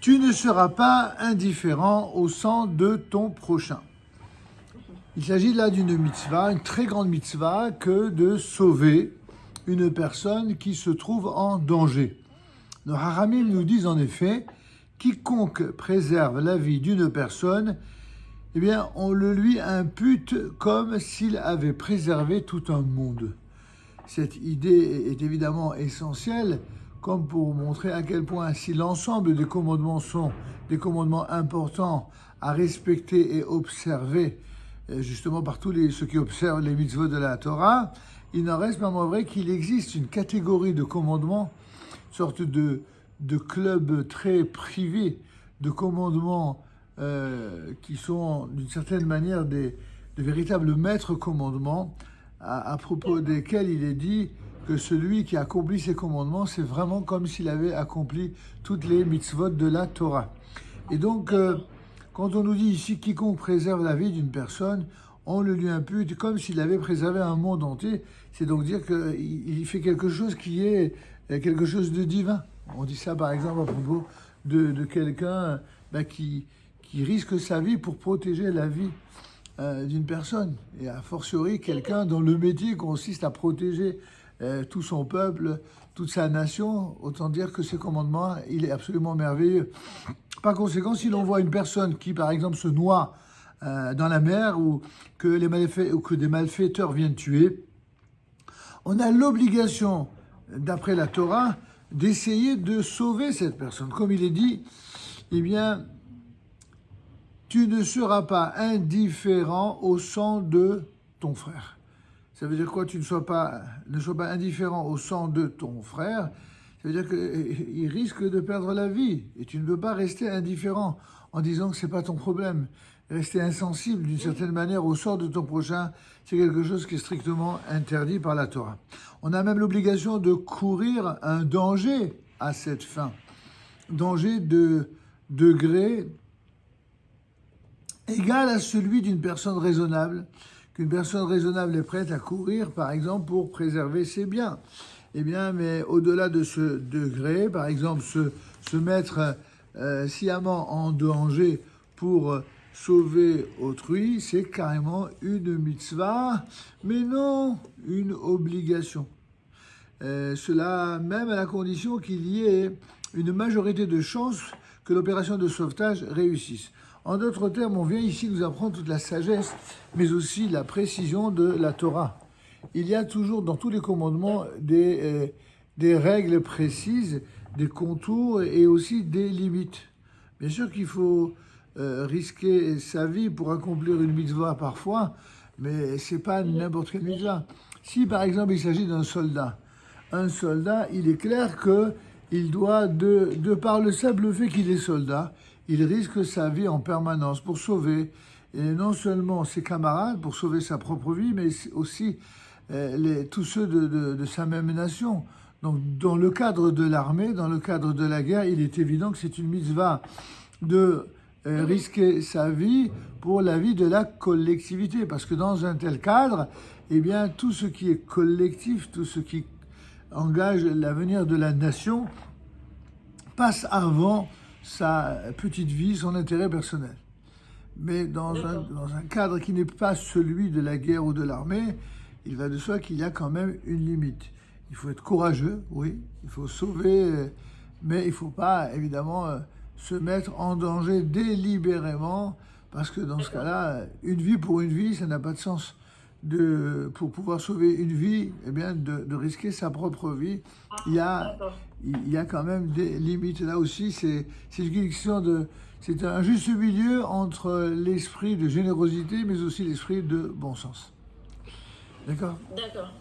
Tu ne seras pas indifférent au sang de ton prochain. Il s'agit là d'une mitzvah, une très grande mitzvah, que de sauver une personne qui se trouve en danger. Nos haramim nous disent en effet, quiconque préserve la vie d'une personne, eh bien, on le lui impute comme s'il avait préservé tout un monde. Cette idée est évidemment essentielle, comme pour montrer à quel point si l'ensemble des commandements sont des commandements importants à respecter et observer, justement par tous ceux qui observent les mitzvot de la Torah, il n'en reste pas moins vrai qu'il existe une catégorie de commandements, une sorte de club très privé de commandements qui sont d'une certaine manière de véritables maîtres commandements, à propos desquels il est dit que celui qui accomplit ces commandements, c'est vraiment comme s'il avait accompli toutes les mitzvot de la Torah. Et donc, quand on nous dit ici quiconque préserve la vie d'une personne, on le lui impute comme s'il avait préservé un monde entier. C'est donc dire qu'il fait quelque chose qui est quelque chose de divin. On dit ça par exemple à propos de quelqu'un qui risque sa vie pour protéger la vie d'une personne. Et a fortiori quelqu'un dont le métier consiste à protéger tout son peuple, toute sa nation. Autant dire que ce commandement, il est absolument merveilleux. Par conséquent, si l'on voit une personne qui, par exemple, se noie dans la mer ou que des malfaiteurs viennent tuer, on a l'obligation, d'après la Torah, d'essayer de sauver cette personne. Comme il est dit, eh bien, tu ne seras pas indifférent au sang de ton frère. Ça veut dire quoi? Tu ne sois pas indifférent au sang de ton frère. Ça veut dire qu'il risque de perdre la vie. Et tu ne peux pas rester indifférent en disant que ce n'est pas ton problème. Rester insensible d'une certaine manière au sort de ton prochain, c'est quelque chose qui est strictement interdit par la Torah. On a même l'obligation de courir un danger à cette fin. Danger de degré égal à celui d'une personne raisonnable, qu'une personne raisonnable est prête à courir, par exemple, pour préserver ses biens. Eh bien, mais au-delà de ce degré, par exemple, se mettre sciemment en danger pour sauver autrui, c'est carrément une mitzvah, mais non une obligation. Cela même à la condition qu'il y ait une majorité de chances que l'opération de sauvetage réussisse. En d'autres termes, on vient ici nous apprendre toute la sagesse, mais aussi la précision de la Torah. Il y a toujours dans tous les commandements des règles précises, des contours et aussi des limites. Bien sûr qu'il faut risquer sa vie pour accomplir une mitzvah parfois, mais c'est pas n'importe quelle mitzvah. Si par exemple il s'agit d'un soldat, un soldat, il est clair qu'il doit, de par le simple fait qu'il est soldat, il risque sa vie en permanence pour sauver, et non seulement ses camarades, pour sauver sa propre vie, mais aussi tous ceux de sa même nation. Donc dans le cadre de l'armée, dans le cadre de la guerre, il est évident que c'est une mitzvah de risquer sa vie pour la vie de la collectivité. Parce que dans un tel cadre, eh bien, tout ce qui est collectif, tout ce qui engage l'avenir de la nation passe avant sa petite vie, son intérêt personnel. Mais dans un cadre qui n'est pas celui de la guerre ou de l'armée, il va de soi qu'il y a quand même une limite. Il faut être courageux, oui, il faut sauver, mais il ne faut pas, évidemment, se mettre en danger délibérément, parce que dans ce cas-là, une vie pour une vie, ça n'a pas de sens. Pour pouvoir sauver une vie, eh bien, de risquer sa propre vie, il y a quand même des limites. Là aussi, c'est une question c'est un juste milieu entre l'esprit de générosité, mais aussi l'esprit de bon sens. D'accord ? D'accord.